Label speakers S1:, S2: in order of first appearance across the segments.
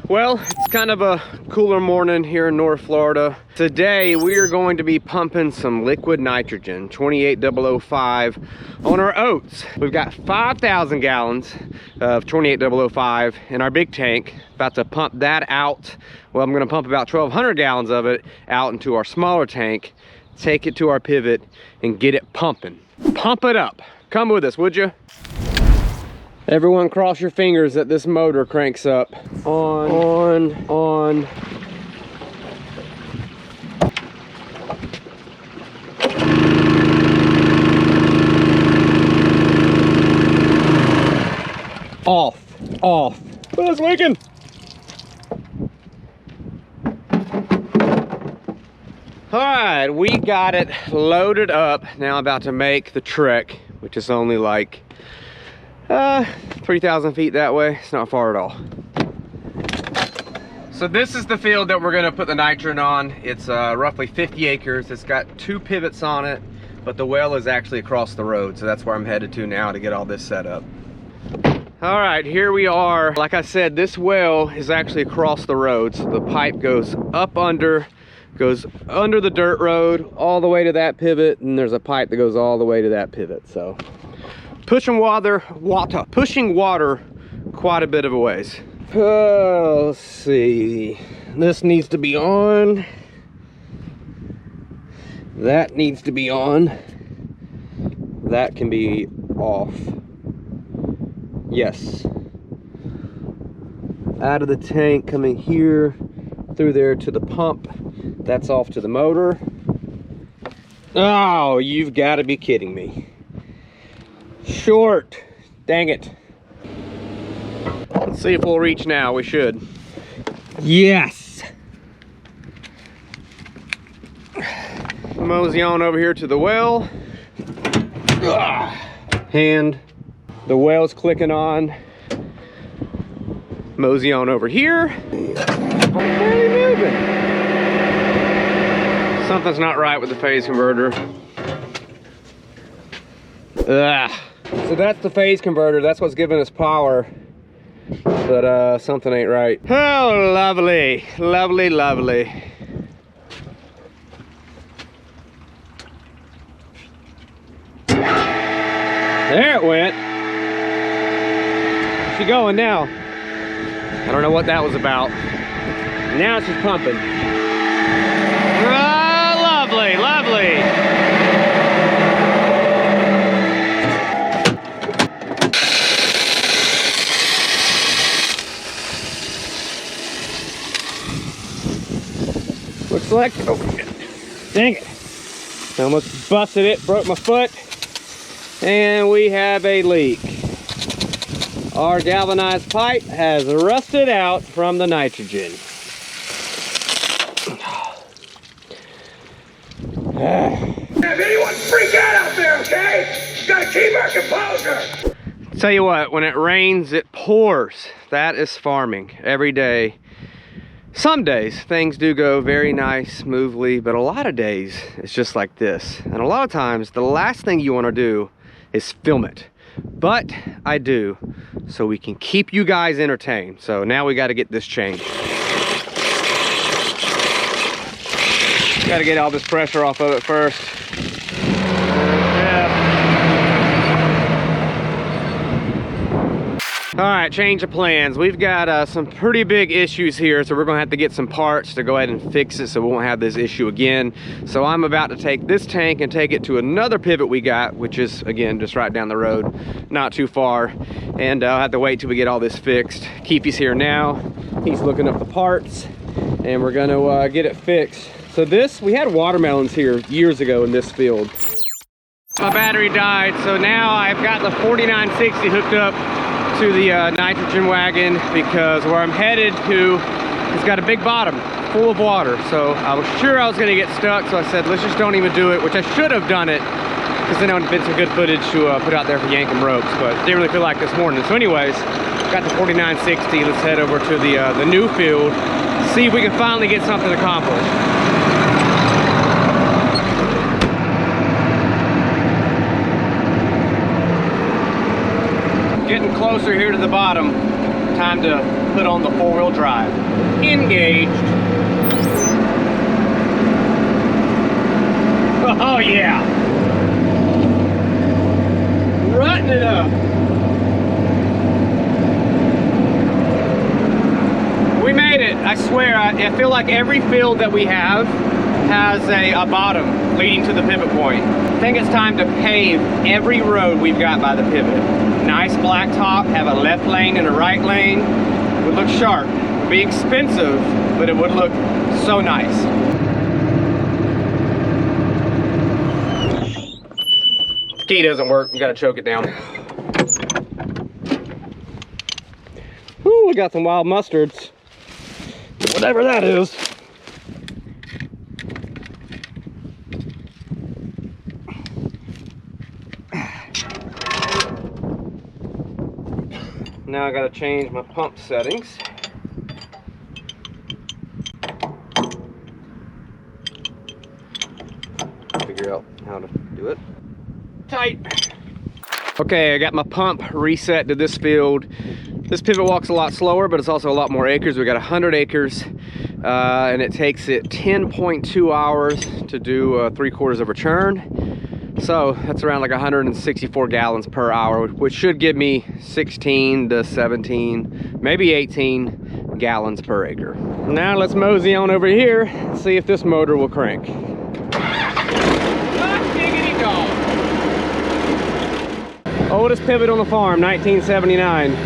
S1: Well, it's kind of a cooler morning here in North Florida. Today we are going to be pumping some liquid nitrogen, 28005, on our oats. We've got 5,000 gallons of 28005 in our big tank. About to pump that out. Well, I'm going to pump about 1,200 gallons of it out into our smaller tank, take it to our pivot, and get it pumping. Pump it up. Come with us, would you? Everyone cross your fingers that this motor cranks up. On. Off. Oh, it's leaking. All right, we got it loaded up. Now I'm about to make the trek, which is only like 3,000 feet that way. It's not far at all. So this is the field that we're gonna put the nitrogen on. It's roughly 50 acres. It's got 2 pivots on it, but the well is actually across the road. So that's where I'm headed to now to get all this set up. All right, here we are. Like I said, this well is actually across the road. So the pipe goes goes under the dirt road all the way to that pivot, and there's a pipe that goes all the way to that pivot. So pushing water quite a bit of a ways. Let's see. This needs to be on. That needs to be on. That can be off. Yes. Out of the tank, coming here, through there to the pump. That's off to the motor. Oh, you've got to be kidding me. Short. Dang it. Let's see if we'll reach now. We should. Yes. Mosey on over here to the well. Hand. The well's clicking on. Mosey on over here. Barely moving. Something's not right with the phase converter. So that's the phase converter. That's what's giving us power. But something ain't right. Oh, lovely, lovely, lovely. There it went. Where's she going now? I don't know what that was about. Now it's just pumping. Oh, lovely, lovely. Looks like, oh, dang it. I almost busted it, broke my foot, and we have a leak. Our galvanized pipe has rusted out from the nitrogen.
S2: If anyone freak out there, okay? You gotta keep our composure.
S1: Tell you what, when it rains, it pours. That is farming every day. Some days things do go very nice, smoothly, but a lot of days it's just like this. And a lot of times the last thing you want to do is film it. But I do, so we can keep you guys entertained. So now we got to get this changed. Got to get all this pressure off of it first. All right, change of plans. We've got some pretty big issues here, so we're gonna have to get some parts to go ahead and fix it so we won't have this issue again. So I'm about to take this tank and take it to another pivot we got, which is, again, just right down the road, not too far. And I'll have to wait till we get all this fixed. Keefe's here now. He's looking up the parts, and we're gonna get it fixed. So this, we had watermelons here years ago in this field. My battery died, so now I've got the 4960 hooked up to the nitrogen wagon, because where I'm headed to, it's got a big bottom full of water. So I was sure I was gonna get stuck, so I said, let's just don't even do it, which I should have done it, because then it would have been some good footage to put out there for Yankum ropes, but didn't really feel like this morning. So anyways, got the 4960. Let's head over to the new field, see if we can finally get something accomplished. Getting closer here to the bottom. time to put on the 4-wheel drive. Engaged. Oh yeah. Rutting it up. We made it, I swear. I feel like every field that we have has a bottom leading to the pivot point. I think it's time to pave every road we've got by the pivot. Nice blacktop, have a left lane and a right lane. It would look sharp. It would be expensive, but it would look so nice. The key doesn't work, you gotta choke it down. Woo, we got some wild mustards. Whatever that is. Now I gotta change my pump settings. Figure out how to do it. Tight. Okay, I got my pump reset to this field. This pivot walks a lot slower, but it's also a lot more acres. We got 100 acres, and it takes it 10.2 hours to do 3/4 of a turn. So that's around like 164 gallons per hour, which should give me 16 to 17, maybe 18 gallons per acre. Now let's mosey on over here and see if this motor will crank. Diggity dog. Oldest pivot on the farm, 1979.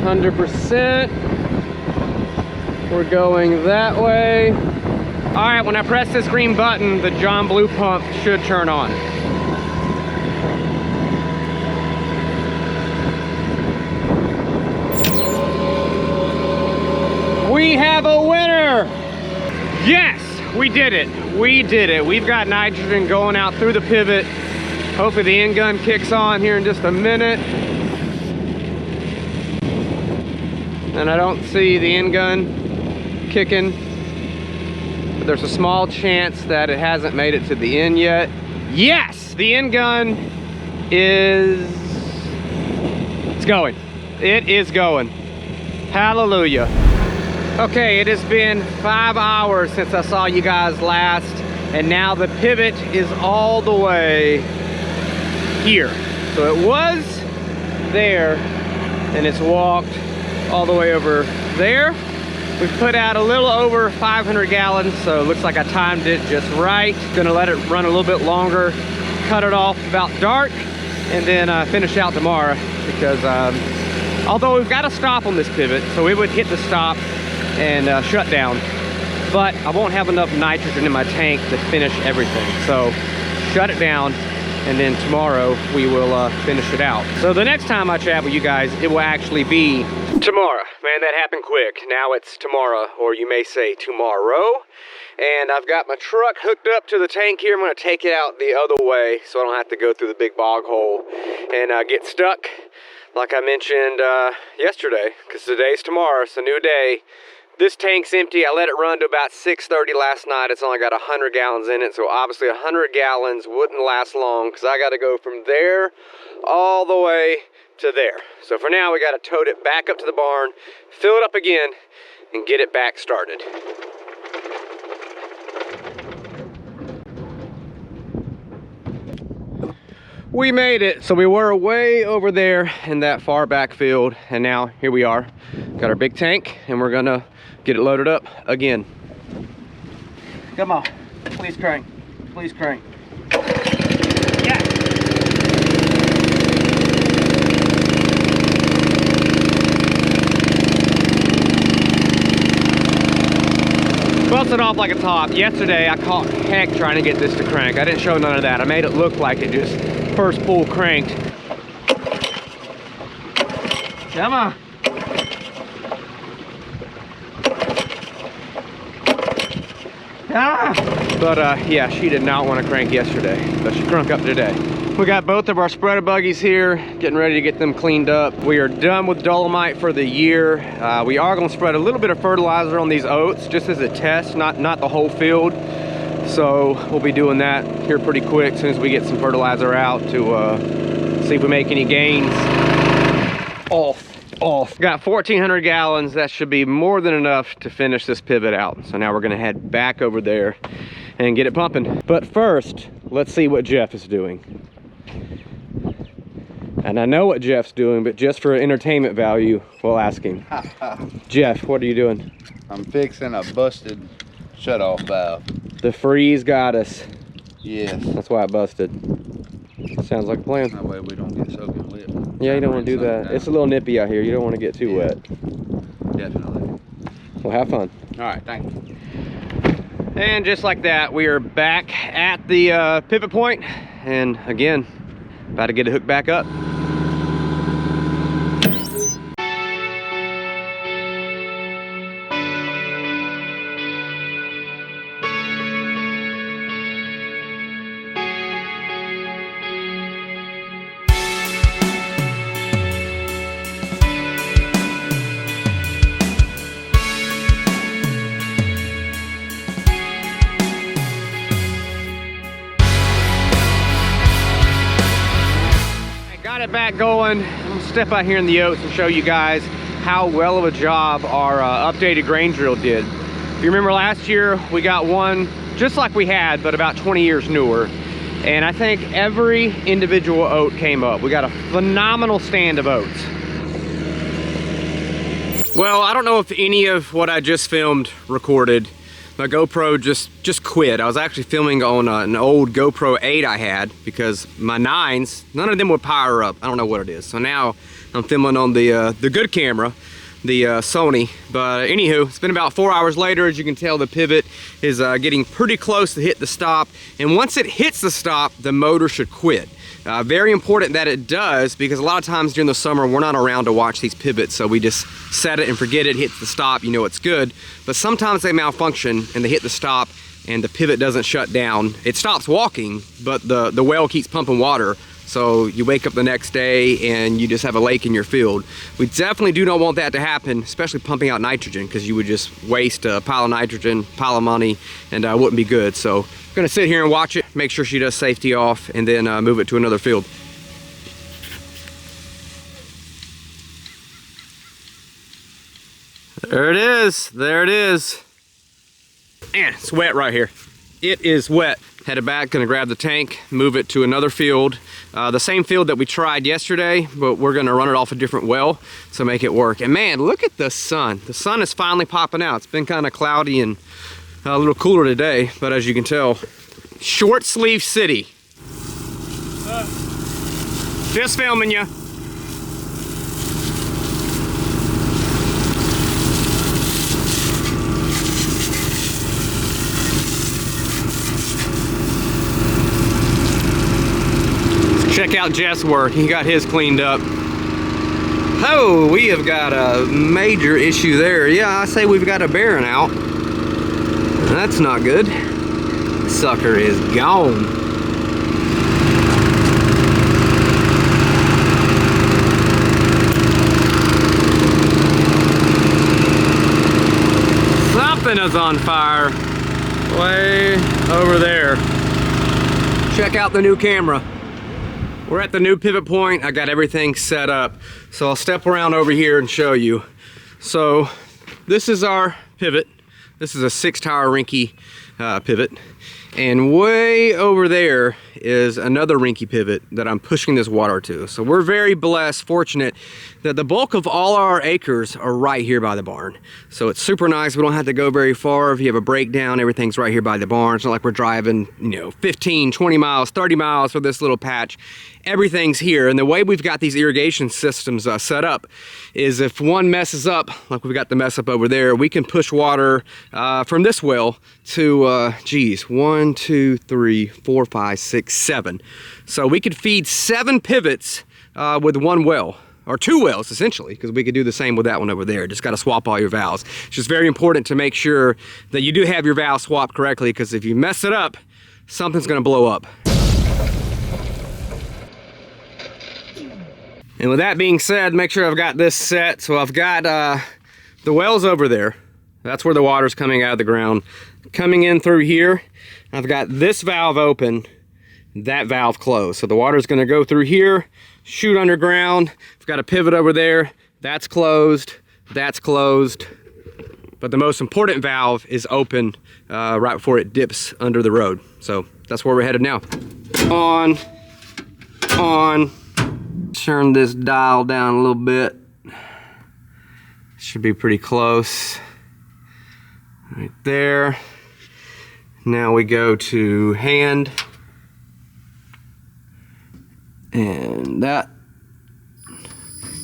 S1: 100%. We're going that way. All right, when I press this green button, the John Blue pump should turn on. We have a winner! Yes, we did it. We did it. We've got nitrogen going out through the pivot. Hopefully the end gun kicks on here in just a minute. And I don't see the end gun kicking. But there's a small chance that it hasn't made it to the end yet. Yes, the end gun is... It's going. It is going. Hallelujah. Okay, it has been 5 hours since I saw you guys last, and now the pivot is all the way here. So it was there, and it's walked all the way over there. We've put out a little over 500 gallons, so it looks like I timed it just right. Gonna let it run a little bit longer, cut it off about dark, and then finish out tomorrow, because although we've got to stop on this pivot, so we would hit the stop and shut down, but I won't have enough nitrogen in my tank to finish everything. So shut it down, and then tomorrow we will finish it out. So the next time I chat with you guys, it will actually be tomorrow. Man, that happened quick. Now it's tomorrow, or you may say tomorrow. And I've got my truck hooked up to the tank here. I'm gonna take it out the other way so I don't have to go through the big bog hole and get stuck like I mentioned yesterday, because today's tomorrow. It's a new day. This tank's empty. I let it run to about 6:30 last night. It's only got 100 gallons in it, so obviously 100 gallons wouldn't last long, because I got to go from there all the way to there. So for now, we got to tote it back up to the barn, fill it up again, and get it back started. We made it. So we were way over there in that far back field, and now here we are. Got our big tank, and we're gonna get it loaded up again. Come on, please crank, please crank. Yeah. Busted off like a top. Yesterday I caught heck trying to get this to crank. I didn't show none of that. I made it look like it just first pull cranked. Come on. Ah! But yeah, she did not want to crank yesterday, but she cranked up today. We got both of our spreader buggies here, getting ready to get them cleaned up. We are done with dolomite for the year. We are going to spread a little bit of fertilizer on these oats, just as a test, not the whole field. So we'll be doing that here pretty quick as soon as we get some fertilizer out to see if we make any gains off off. Got 1,400 gallons. That should be more than enough to finish this pivot out. So now we're gonna head back over there and get it pumping. But first, let's see what Jeff is doing. And I know what Jeff's doing, but just for entertainment value, we'll ask him. Jeff, what are you doing?
S3: I'm fixing a busted shutoff valve.
S1: The freeze got us.
S3: Yes.
S1: That's why it busted. Sounds like a plan.
S3: That way we don't get soaking wet.
S1: Yeah, you don't want to do that. It's a little nippy out here. You don't want to get too wet.
S3: Definitely.
S1: Well, have fun.
S3: All right, thank you.
S1: And just like that, we are back at the pivot point. And again, about to get it hooked back up. Got it back going. I'm gonna step out here in the oats and show you guys how well of a job our updated grain drill did. If you remember last year, we got one just like we had, but about 20 years newer. And I think every individual oat came up. We got a phenomenal stand of oats. Well, I don't know if any of what I just filmed recorded. My GoPro just quit. I was actually filming on an old GoPro 8 I had because my 9s, none of them would power up. I don't know what it is. So now I'm filming on the good camera, the Sony. But anywho, it's been about 4 hours later. As you can tell, the pivot is getting pretty close to hit the stop. And once it hits the stop, the motor should quit. Very important that it does, because a lot of times during the summer we're not around to watch these pivots, so we just set it and forget it, hits the stop, you know it's good. But sometimes they malfunction and they hit the stop and the pivot doesn't shut down. It stops walking, but the well keeps pumping water. So you wake up the next day and you just have a lake in your field. We definitely do not want that to happen, especially pumping out nitrogen, because you would just waste a pile of nitrogen, pile of money, and it wouldn't be good. So I'm gonna sit here and watch it, make sure she does safety off, and then move it to another field. There it is, there it is. Man, it's wet right here. It is wet. Headed back, gonna grab the tank, move it to another field. The same field that we tried yesterday, but we're gonna run it off a different well to make it work. And man, look at the sun. The sun is finally popping out. It's been kind of cloudy and a little cooler today, but as you can tell, short sleeve city. Just filming you. Check out Jeff's work. He got his cleaned up. Oh, we have got a major issue there. Yeah, I say we've got a bearing out. That's not good. Sucker is gone. Something is on fire way over there. Check out the new camera. We're at the new pivot point. I got everything set up. So I'll step around over here and show you. So this is our pivot. This is a 6-tower Rinky pivot. And way over there is another Rinky pivot that I'm pushing this water to. So we're very blessed, fortunate that the bulk of all our acres are right here by the barn. So it's super nice. We don't have to go very far. If you have a breakdown, everything's right here by the barn. It's not like we're driving, 15, 20 miles, 30 miles for this little patch. Everything's here. And the way we've got these irrigation systems set up is if one messes up, like we've got the mess up over there, we can push water from this well to, 1, 2, 3, 4, 5, 6, 7. So we could feed 7 pivots with one well. Or 2 wells, essentially, because we could do the same with that one over there. Just got to swap all your valves. It's just very important to make sure that you do have your valves swapped correctly, because if you mess it up, something's going to blow up. And with that being said, make sure I've got this set. So I've got the wells over there. That's where the water's coming out of the ground. Coming in through here, I've got this valve open, that valve closed. So the water's going to go through here, shoot underground. I've got a pivot over there. That's closed. That's closed. But the most important valve is open right before it dips under the road. So that's where we're headed now. On. Turn this dial down a little bit. Should be pretty close. Right there. Now we go to hand. And that.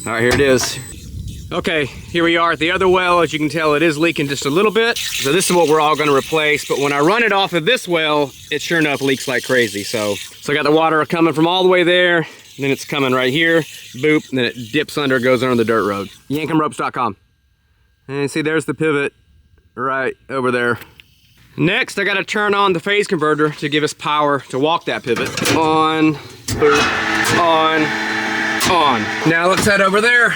S1: All right, here it is. Okay, here we are at the other well. As you can tell, it is leaking just a little bit. So this is what we're all gonna replace. But when I run it off of this well, it sure enough leaks like crazy. So I got the water coming from all the way there. Then it's coming right here, boop, and then it dips under, goes under the dirt road. YankumRopes.com. And see, there's the pivot right over there. Next, I gotta turn on the phase converter to give us power to walk that pivot. On, boop, on. Now let's head over there.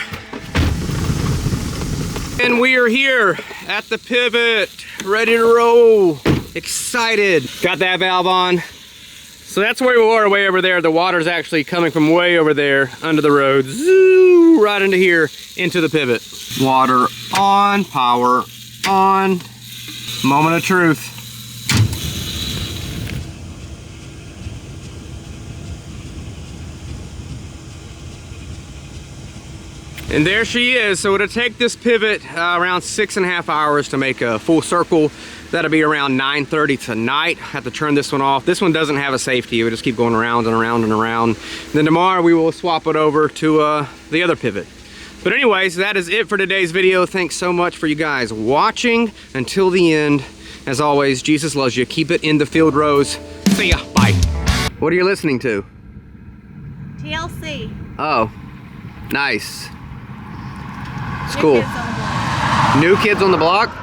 S1: And we are here at the pivot, ready to roll. Excited. Got that valve on. So that's where we were, way over there. The water's actually coming from way over there, under the road. Zoo, right into here, into the pivot. Water on, power on. Moment of truth. And there she is. So it'll take this pivot around 6.5 hours to make a full circle. That'll be around 9:30 tonight. Have to turn this one off. This one doesn't have a safety. We just keep going around and around and around. And then tomorrow we will swap it over to the other pivot. But anyways, that is it for today's video. Thanks so much for you guys watching until the end. As always, Jesus loves you. Keep it in the field, Rose. See ya. Bye. What are you listening to?
S4: TLC.
S1: Oh, nice. It's cool. New Kids on the Block?